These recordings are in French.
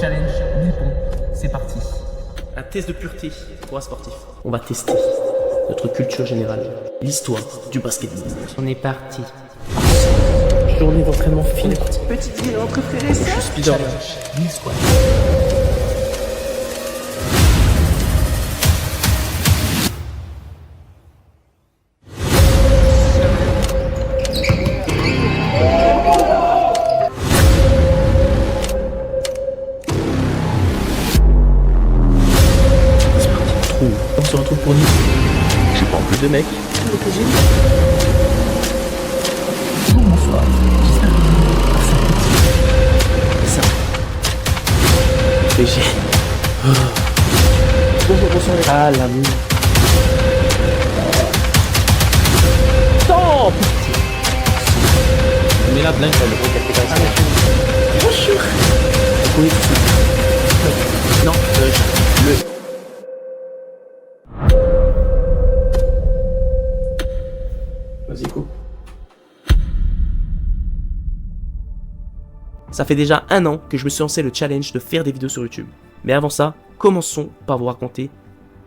challenge 1000 pompes. C'est parti. Un test de pureté pour un sportif. On va tester notre culture générale, l'histoire du basketball. On est parti. Journée d'entraînement fine. Petite vidéo préférée, ça. Spider. 1000 squats. On se retrouve pour nous. J'ai pas en plus de mecs. Bonsoir. J'espère que vous allez Ça. Léger. Bonjour, bonsoir. Ah, l'amour. Stop. Mais là, Blanc, le gros capitaine. Bonjour. Oui, non, le... Vas-y, coupe. Ça fait déjà 1 an que je me suis lancé le challenge de faire des vidéos sur YouTube. Mais avant ça, commençons par vous raconter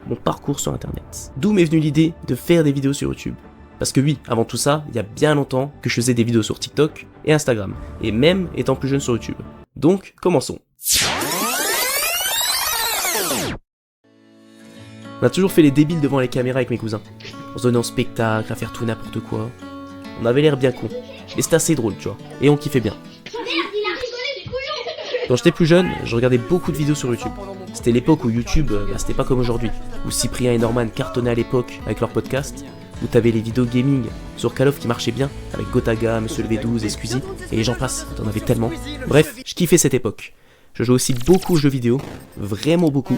mon parcours sur internet. D'où m'est venue l'idée de faire des vidéos sur YouTube. Parce que oui, avant tout ça, il y a bien longtemps que je faisais des vidéos sur TikTok et Instagram. Et même étant plus jeune sur YouTube. Donc, commençons. On a toujours fait les débiles devant les caméras avec mes cousins. On se donnait en spectacle, à faire tout n'importe quoi. On avait l'air bien con. Mais c'était assez drôle, tu vois. Et on kiffait bien. Quand j'étais plus jeune, je regardais beaucoup de vidéos sur YouTube. C'était l'époque où YouTube, c'était pas comme aujourd'hui. Où Cyprien et Norman cartonnaient à l'époque avec leur podcast. Où t'avais les vidéos gaming sur Call of qui marchaient bien. Avec Gotaga, Monsieur le V12 et Squeezie. Et j'en passe, t'en avais tellement. Bref, je kiffais cette époque. Je jouais aussi beaucoup aux jeux vidéo. Vraiment beaucoup.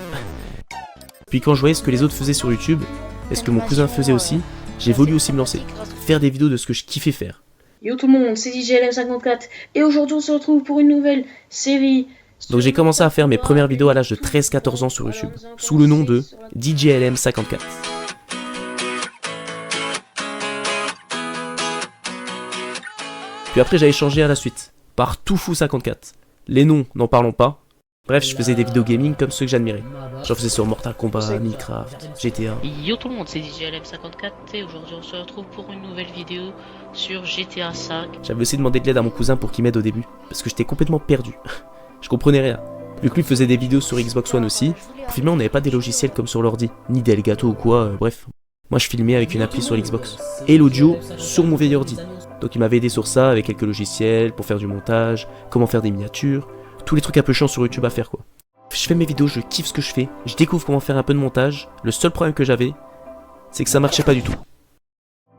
Puis quand je voyais ce que les autres faisaient sur YouTube, et ce que mon cousin faisait aussi, j'ai voulu aussi me lancer. Faire des vidéos de ce que je kiffais faire. Yo tout le monde, c'est DJLM54 et aujourd'hui on se retrouve pour une nouvelle série. Donc j'ai commencé à faire mes premières vidéos à l'âge de 13-14 ans sur YouTube, sous le nom de DJLM54. Puis après j'avais changé à la suite, par Toufou54. Les noms, n'en parlons pas. Bref, je faisais des vidéos gaming comme ceux que j'admirais. J'en faisais sur Mortal Kombat, Minecraft, GTA. Yo tout le monde, c'est DJLM54 et aujourd'hui on se retrouve pour une nouvelle vidéo sur GTA 5. J'avais aussi demandé de l'aide à mon cousin pour qu'il m'aide au début, parce que j'étais complètement perdu. Je comprenais rien. Vu que lui faisait des vidéos sur Xbox One aussi, pour filmer on n'avait pas des logiciels comme sur l'ordi, ni des Elgato ou quoi, bref. Moi je filmais avec une appli sur l'Xbox. Et l'audio sur mon vieil ordi. Donc il m'avait aidé sur ça avec quelques logiciels pour faire du montage, comment faire des miniatures, tous les trucs un peu chiants sur YouTube à faire quoi. Je fais mes vidéos, je kiffe ce que je fais, je découvre comment faire un peu de montage. Le seul problème que j'avais, c'est que ça marchait pas du tout.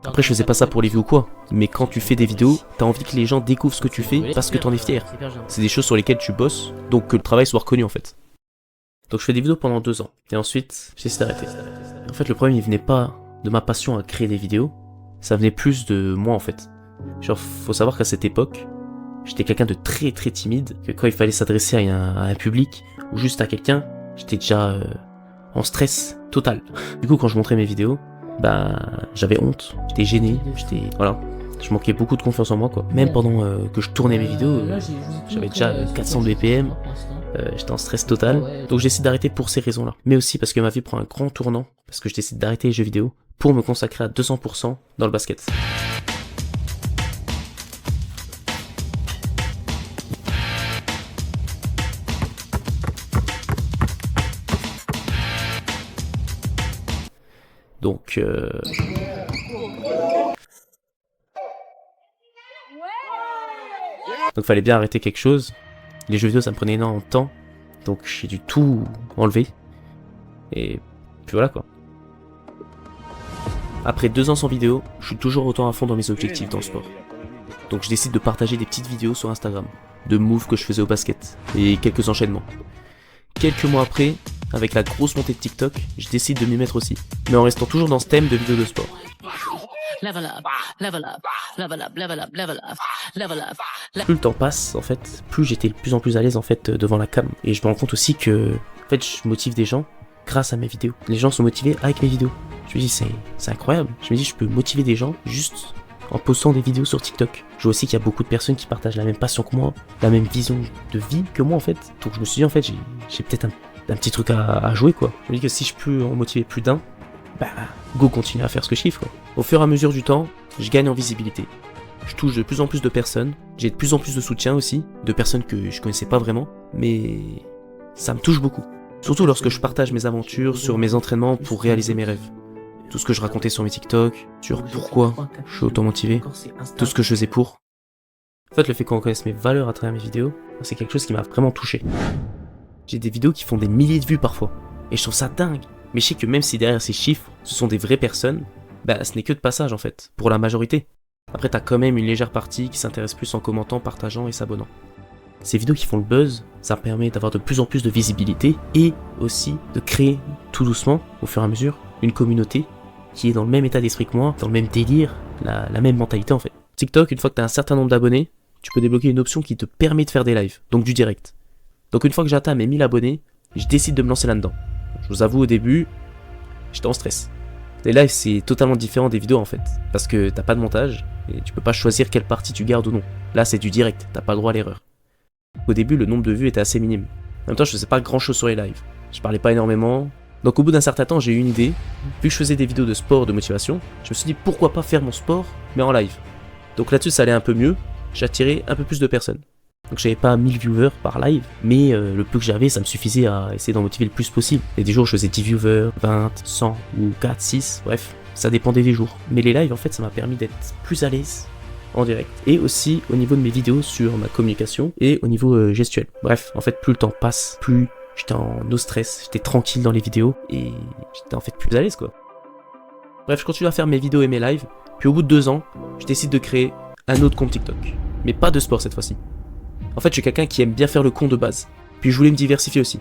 Après je faisais pas ça pour les vues ou quoi, mais quand tu fais des vidéos, t'as envie que les gens découvrent ce que tu fais parce que t'en es fier. C'est des choses sur lesquelles tu bosses, donc que le travail soit reconnu en fait. Donc je fais des vidéos pendant 2 ans, et ensuite j'ai décidé d'arrêter. En fait le problème il venait pas de ma passion à créer des vidéos, ça venait plus de moi en fait. Genre faut savoir qu'à cette époque, j'étais quelqu'un de très très timide, que quand il fallait s'adresser à un public, ou juste à quelqu'un, j'étais déjà en stress total. Du coup quand je montrais mes vidéos, j'avais honte, j'étais gêné, voilà, je manquais beaucoup de confiance en moi quoi. Même pendant que je tournais mes vidéos, j'avais déjà 400 BPM, j'étais en stress total. Donc j'ai décidé d'arrêter pour ces raisons là. Mais aussi parce que ma vie prend un grand tournant, parce que je décide d'arrêter les jeux vidéo pour me consacrer à 200% dans le basket. Donc fallait bien arrêter quelque chose. Les jeux vidéo ça me prenait énormément de temps. Donc j'ai dû tout enlever. Et puis voilà quoi. Après 2 ans sans vidéo, je suis toujours autant à fond dans mes objectifs dans le sport. Donc je décide de partager des petites vidéos sur Instagram, de moves que je faisais au basket, et quelques enchaînements. Quelques mois après, avec la grosse montée de TikTok, je décide de m'y mettre aussi, mais en restant toujours dans ce thème de vidéos de sport. Plus le temps passe, en fait, plus j'étais de plus en plus à l'aise en fait devant la cam, et je me rends compte aussi que, en fait, je motive des gens grâce à mes vidéos. Les gens sont motivés avec mes vidéos. Je me dis c'est incroyable. Je me dis je peux motiver des gens juste en postant des vidéos sur TikTok. Je vois aussi qu'il y a beaucoup de personnes qui partagent la même passion que moi, la même vision de vie que moi en fait. Donc je me suis dit en fait j'ai peut-être un petit truc à jouer quoi. Je me dis que si je peux en motiver plus d'un, bah go continuer à faire ce que je kiffe quoi. Au fur et à mesure du temps, je gagne en visibilité. Je touche de plus en plus de personnes, j'ai de plus en plus de soutien aussi, de personnes que je connaissais pas vraiment, mais ça me touche beaucoup. Surtout lorsque je partage mes aventures sur mes entraînements pour réaliser mes rêves. Tout ce que je racontais sur mes TikTok, sur pourquoi je suis autant motivé, tout ce que je faisais pour. En fait, le fait qu'on reconnaisse mes valeurs à travers mes vidéos, c'est quelque chose qui m'a vraiment touché. J'ai des vidéos qui font des milliers de vues parfois, et je trouve ça dingue. Mais je sais que même si derrière ces chiffres, ce sont des vraies personnes, bah ce n'est que de passage en fait, pour la majorité. Après t'as quand même une légère partie qui s'intéresse plus en commentant, partageant et s'abonnant. Ces vidéos qui font le buzz, ça permet d'avoir de plus en plus de visibilité et aussi de créer tout doucement, au fur et à mesure, une communauté qui est dans le même état d'esprit que moi, dans le même délire, la même mentalité en fait. TikTok, une fois que t'as un certain nombre d'abonnés, tu peux débloquer une option qui te permet de faire des lives, donc du direct. Donc une fois que j'atteins mes 1000 abonnés, je décide de me lancer là-dedans. Je vous avoue au début, j'étais en stress. Les lives c'est totalement différent des vidéos en fait, parce que t'as pas de montage, et tu peux pas choisir quelle partie tu gardes ou non. Là c'est du direct, t'as pas le droit à l'erreur. Au début le nombre de vues était assez minime. En même temps je faisais pas grand chose sur les lives, je parlais pas énormément. Donc au bout d'un certain temps j'ai eu une idée, vu que je faisais des vidéos de sport, de motivation, je me suis dit pourquoi pas faire mon sport, mais en live. Donc là-dessus ça allait un peu mieux, j'attirais un peu plus de personnes. Donc j'avais pas 1000 viewers par live, mais le peu que j'avais, ça me suffisait à essayer d'en motiver le plus possible. Il y a des jours où je faisais 10 viewers, 20, 100 ou 4, 6, bref, ça dépendait des jours. Mais les lives en fait ça m'a permis d'être plus à l'aise en direct. Et aussi au niveau de mes vidéos sur ma communication et au niveau gestuel. Bref, en fait plus le temps passe, plus j'étais en no stress, j'étais tranquille dans les vidéos et j'étais en fait plus à l'aise quoi. Bref, je continue à faire mes vidéos et mes lives, puis au bout de 2 ans, je décide de créer un autre compte TikTok. Mais pas de sport cette fois-ci. En fait, je suis quelqu'un qui aime bien faire le con de base. Puis je voulais me diversifier aussi.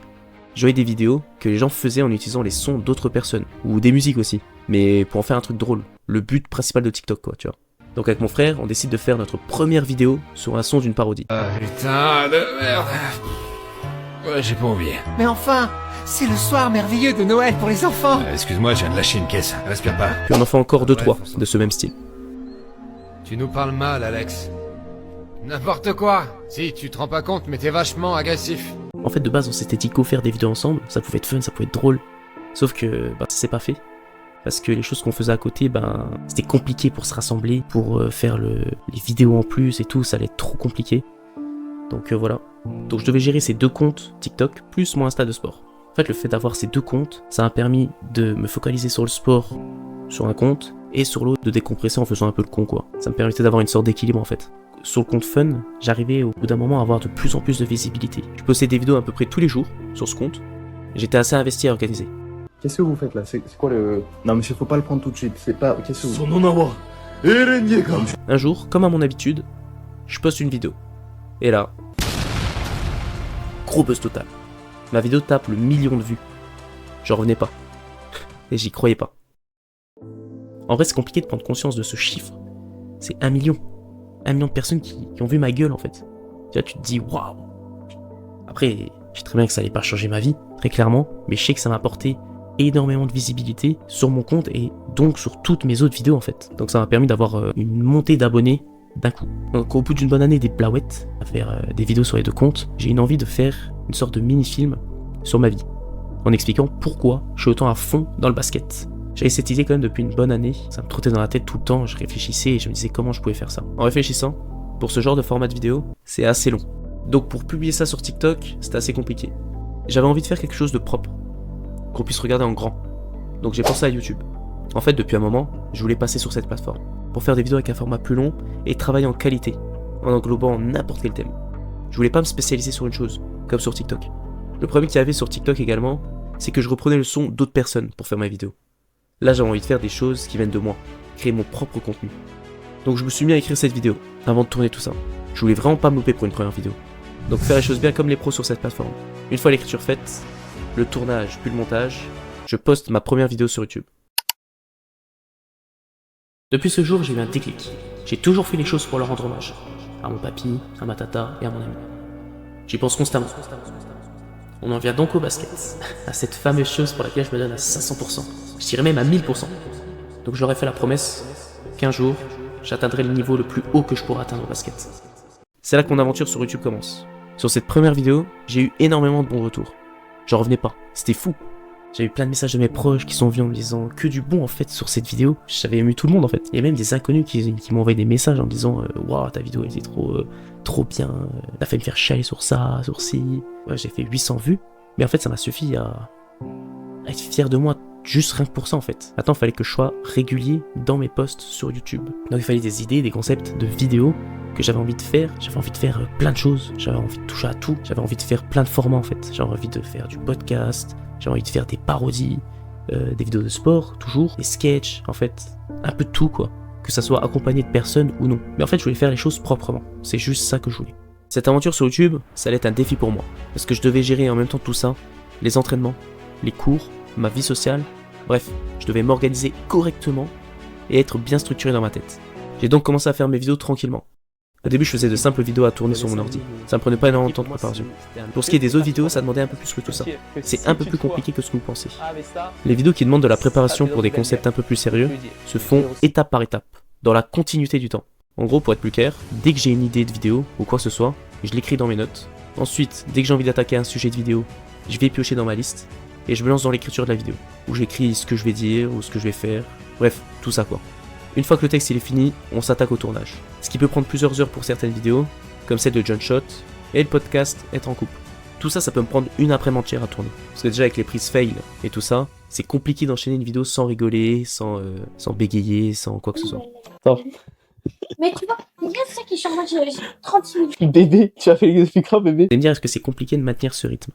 Je voyais des vidéos que les gens faisaient en utilisant les sons d'autres personnes, ou des musiques aussi, mais pour en faire un truc drôle. Le but principal de TikTok quoi, tu vois. Donc avec mon frère, on décide de faire notre première vidéo sur un son d'une parodie. Ah putain de merde. Ouais, j'ai pas oublié. Mais enfin, c'est le soir merveilleux de Noël pour les enfants. Excuse-moi, je viens de lâcher une caisse. Respire pas. Puis on en fait encore 2-3 de ce même style. Tu nous parles mal, Alex. N'importe quoi. Si, tu te rends pas compte, mais t'es vachement agressif. En fait, de base, on s'était dit qu'au faire des vidéos ensemble, ça pouvait être fun, ça pouvait être drôle. Sauf que, ça s'est pas fait. Parce que les choses qu'on faisait à côté, c'était compliqué pour se rassembler, pour faire les vidéos en plus et tout, ça allait être trop compliqué. Donc voilà. Donc je devais gérer ces 2 comptes TikTok, plus mon Insta de sport. En fait, le fait d'avoir ces 2 comptes, ça m'a permis de me focaliser sur le sport, sur un compte, et sur l'autre de décompresser en faisant un peu le con quoi. Ça me permettait d'avoir une sorte d'équilibre en fait. Sur le compte fun, j'arrivais au bout d'un moment à avoir de plus en plus de visibilité. Je postais des vidéos à peu près tous les jours sur ce compte. J'étais assez investi à organiser. Qu'est-ce que vous faites là? C'est quoi le... Non monsieur, faut pas le prendre tout de suite, c'est pas... Qu'est-ce que vous... Un jour, comme à mon habitude, je poste une vidéo. Et là... Gros buzz total. Ma vidéo tape le 1 million de vues. J'en revenais pas. Et j'y croyais pas. En vrai, c'est compliqué de prendre conscience de ce chiffre. C'est 1 million. 1 million de personnes qui ont vu ma gueule en fait. Tu vois, tu te dis waouh. Après, je sais très bien que ça allait pas changer ma vie, très clairement, mais je sais que ça m'a apporté énormément de visibilité sur mon compte et donc sur toutes mes autres vidéos en fait. Donc ça m'a permis d'avoir une montée d'abonnés d'un coup. Donc au bout d'une bonne année des blahouettes, à faire des vidéos sur les 2 comptes, j'ai une envie de faire une sorte de mini-film sur ma vie, en expliquant pourquoi je suis autant à fond dans le basket. J'avais cette idée quand même depuis une bonne année, ça me trottait dans la tête tout le temps, je réfléchissais et je me disais comment je pouvais faire ça. En réfléchissant, pour ce genre de format de vidéo, c'est assez long. Donc pour publier ça sur TikTok, c'était assez compliqué. J'avais envie de faire quelque chose de propre, qu'on puisse regarder en grand. Donc j'ai pensé à YouTube. En fait, depuis un moment, je voulais passer sur cette plateforme, pour faire des vidéos avec un format plus long et travailler en qualité, en englobant n'importe quel thème. Je voulais pas me spécialiser sur une chose, comme sur TikTok. Le problème qu'il y avait sur TikTok également, c'est que je reprenais le son d'autres personnes pour faire ma vidéo. Là, j'avais envie de faire des choses qui viennent de moi, créer mon propre contenu. Donc je me suis mis à écrire cette vidéo, avant de tourner tout ça. Je voulais vraiment pas me louper pour une première vidéo. Donc faire les choses bien comme les pros sur cette plateforme. Une fois l'écriture faite, le tournage puis le montage, je poste ma première vidéo sur YouTube. Depuis ce jour, j'ai eu un déclic. J'ai toujours fait les choses pour leur rendre hommage. À mon papy, à ma tata et à mon ami. J'y pense constamment. On en vient donc au basket, à cette fameuse chose pour laquelle je me donne à 500%. Je dirais même à 1000%. Donc je leur ai fait la promesse qu'un jour, j'atteindrai le niveau le plus haut que je pourrais atteindre au basket. C'est là que mon aventure sur YouTube commence. Sur cette première vidéo, j'ai eu énormément de bons retours. J'en revenais pas, c'était fou. J'ai eu plein de messages de mes proches qui sont venus en me disant que du bon en fait sur cette vidéo. J'avais ému tout le monde en fait. Il y a même des inconnus qui m'ont envoyé des messages en me disant waouh, ta vidéo elle était trop bien, t'as fait me faire chialer sur ça, sur ci. Ouais, j'ai fait 800 vues, mais en fait ça m'a suffi à être fier de moi. Juste rien que pour ça en fait. Maintenant il fallait que je sois régulier dans mes posts sur YouTube. Donc il fallait des idées, des concepts de vidéos que j'avais envie de faire. J'avais envie de faire plein de choses. J'avais envie de toucher à tout. J'avais envie de faire plein de formats en fait. J'avais envie de faire du podcast. J'avais envie de faire des parodies, des vidéos de sport toujours, des sketchs, en fait. Un peu de tout quoi. Que ça soit accompagné de personnes ou non. Mais en fait je voulais faire les choses proprement. C'est juste ça que je voulais. Cette aventure sur YouTube, ça allait être un défi pour moi. Parce que je devais gérer en même temps tout ça. Les entraînements, les cours, ma vie sociale. Bref, je devais m'organiser correctement et être bien structuré dans ma tête. J'ai donc commencé à faire mes vidéos tranquillement. Au début, je faisais de simples vidéos à tourner sur mon ordi. Ça me prenait pas énormément de temps de préparation. Pour ce qui est des autres vidéos, ça demandait un peu plus que tout ça. C'est un peu plus compliqué que ce que vous pensez. Les vidéos qui demandent de la préparation pour des concepts un peu plus sérieux se font étape par étape, dans la continuité du temps. En gros, pour être plus clair, dès que j'ai une idée de vidéo ou quoi que ce soit, je l'écris dans mes notes. Ensuite, dès que j'ai envie d'attaquer un sujet de vidéo, je vais piocher dans ma liste et je me lance dans l'écriture de la vidéo, où j'écris ce que je vais dire ou ce que je vais faire, bref, tout ça quoi. Une fois que le texte il est fini, on s'attaque au tournage. Ce qui peut prendre plusieurs heures pour certaines vidéos, comme celle de John Shot, et le podcast Être en couple. Tout ça, ça peut me prendre une après-midi entière à tourner. Parce que déjà avec les prises fail et tout ça, c'est compliqué d'enchaîner une vidéo sans rigoler, sans bégayer, sans quoi que ce soit. Attends. Mais tu vois, il y a ça qui est sur moi, j'ai 36 minutes. Bébé, tu as fait l'expliquer bébé. Vous allez me dire, est-ce que c'est compliqué de maintenir ce rythme ?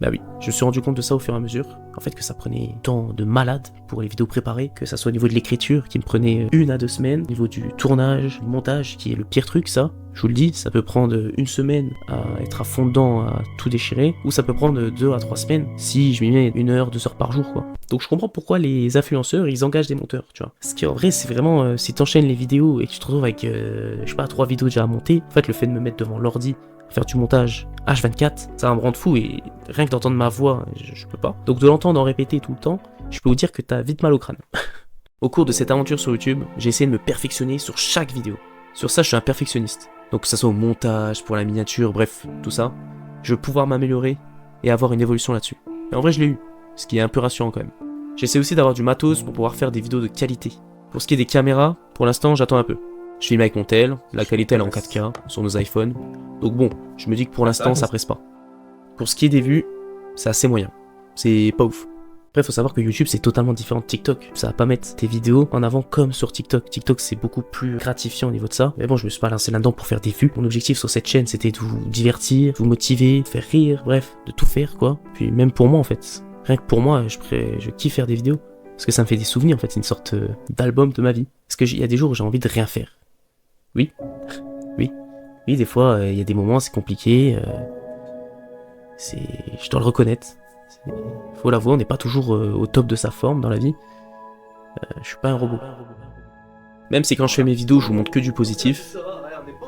Bah oui, je me suis rendu compte de ça au fur et à mesure. En fait que ça prenait tant de malade pour les vidéos préparées, que ça soit au niveau de l'écriture qui me prenait 1 à 2 semaines, au niveau du tournage, du montage qui est le pire truc ça. Je vous le dis, ça peut prendre 1 semaine à être à fond dedans, à tout déchirer, ou ça peut prendre 2 à 3 semaines si je m'y mets 1 heure, 2 heures par jour quoi. Donc je comprends pourquoi les influenceurs ils engagent des monteurs, tu vois. Parce qu'en vrai c'est vraiment, si t'enchaînes les vidéos et que tu te retrouves avec, je sais pas, 3 vidéos déjà à monter, en fait le fait de me mettre devant l'ordi, faire du montage H24, ça va me rendre fou et rien que d'entendre ma voix, je peux pas. Donc de l'entendre en répéter tout le temps, je peux vous dire que t'as vite mal au crâne. Au cours de cette aventure sur YouTube, j'ai essayé de me perfectionner sur chaque vidéo. Sur ça, je suis un perfectionniste. Donc que ça soit au montage, pour la miniature, bref, tout ça, je veux pouvoir m'améliorer et avoir une évolution là-dessus. Et en vrai, je l'ai eu, ce qui est un peu rassurant quand même. J'essaie aussi d'avoir du matos pour pouvoir faire des vidéos de qualité. Pour ce qui est des caméras, pour l'instant, j'attends un peu. Je filme avec mon tel, la qualité elle est en 4K sur nos iPhones. Donc bon, je me dis que pour l'instant ça presse pas. Pour ce qui est des vues, c'est assez moyen. C'est pas ouf. Après faut savoir que YouTube c'est totalement différent de TikTok. Ça va pas mettre tes vidéos en avant comme sur TikTok. TikTok c'est beaucoup plus gratifiant au niveau de ça. Mais bon, je me suis pas lancé là-dedans pour faire des vues. Mon objectif sur cette chaîne c'était de vous divertir, de vous motiver, de faire rire, bref, de tout faire quoi. Puis même pour moi en fait. Rien que pour moi, je kiffe faire des vidéos. Parce que ça me fait des souvenirs en fait, c'est une sorte d'album de ma vie. Parce que il y a des jours où j'ai envie de rien faire. Oui, oui, des fois, il y a des moments, c'est compliqué, je dois le reconnaître, faut l'avouer, on n'est pas toujours au top de sa forme dans la vie, je suis pas un robot. Même si quand je fais mes vidéos, je vous montre que du positif,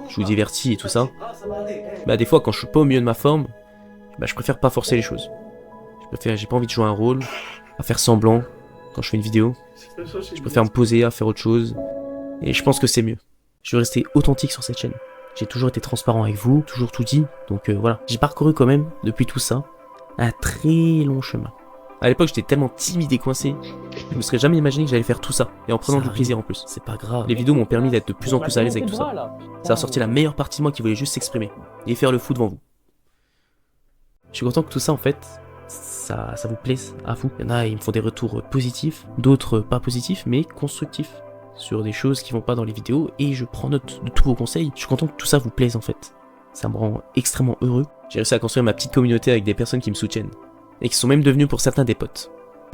je vous divertis et tout ça, bah des fois, quand je suis pas au milieu de ma forme, bah je préfère pas forcer les choses. J'ai pas envie de jouer un rôle, à faire semblant, quand je fais une vidéo, je préfère me poser, à faire autre chose, et je pense que c'est mieux. Je veux rester authentique sur cette chaîne. J'ai toujours été transparent avec vous, toujours tout dit, donc voilà. J'ai parcouru quand même, depuis tout ça, un très long chemin. À l'époque, j'étais tellement timide et coincé, je me serais jamais imaginé que j'allais faire tout ça, et en prenant du plaisir en plus. C'est pas grave. Les vidéos m'ont permis d'être de plus en plus à l'aise avec tout ça. Ça a sorti la meilleure partie de moi qui voulait juste s'exprimer, et faire le fou devant vous. Je suis content que tout ça, en fait, ça vous plaise à vous. Il y en a, ils me font des retours positifs, d'autres pas positifs, mais constructifs. Sur des choses qui vont pas dans les vidéos et je prends note de tous vos conseils. Je suis content que tout ça vous plaise en fait. Ça me rend extrêmement heureux. J'ai réussi à construire ma petite communauté avec des personnes qui me soutiennent et qui sont même devenues pour certains des potes.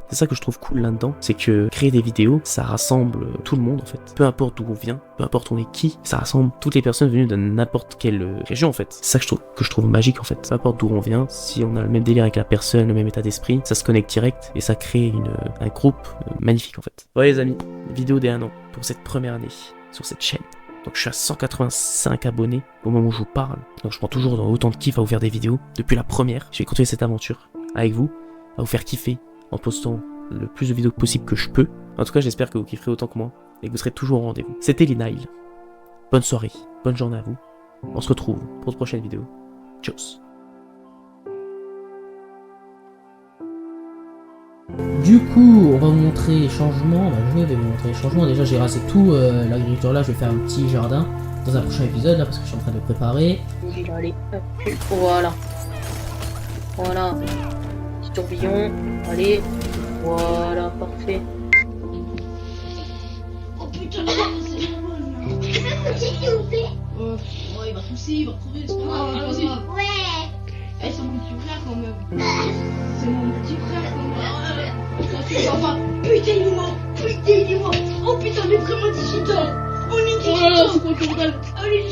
C'est ça que je trouve cool là-dedans, c'est que créer des vidéos, ça rassemble tout le monde en fait. Peu importe d'où on vient, peu importe on est qui, ça rassemble toutes les personnes venues de n'importe quelle région en fait. C'est ça que je trouve magique en fait. Peu importe d'où on vient, si on a le même délire avec la personne, le même état d'esprit, ça se connecte direct et ça crée un groupe magnifique en fait. Voilà les amis, vidéo des 1 an pour cette première année sur cette chaîne. Donc je suis à 185 abonnés au moment où je vous parle. Donc je prends toujours autant de kiff à vous faire des vidéos. Depuis la première, je vais continuer cette aventure avec vous, à vous faire kiffer en postant le plus de vidéos possible que je peux. En tout cas, j'espère que vous kifferez autant que moi et que vous serez toujours au rendez-vous. C'était Linail. Bonne soirée, bonne journée à vous. On se retrouve pour de prochaines vidéos. Tchuss. Du coup, on va vous montrer les changements. Je vais vous montrer les changements. Déjà, j'ai rasé tout l'agriculture là. Je vais faire un petit jardin dans un prochain épisode là parce que je suis en train de le préparer. Allez, hop, voilà. Voilà. Petit tourbillon. Allez. Voilà, parfait. Oh putain, c'est il va tousser, il va crever, c'est pas grave, vas-y. Ouais. Eh, c'est mon petit frère quand même. C'est mon petit frère quand même. Enfin, putain, il est mort. Putain, il est mort. Oh putain, mais vraiment, c'est cheater. On est des cheaters. Oh là là, c'est quoi le bordel. Allez,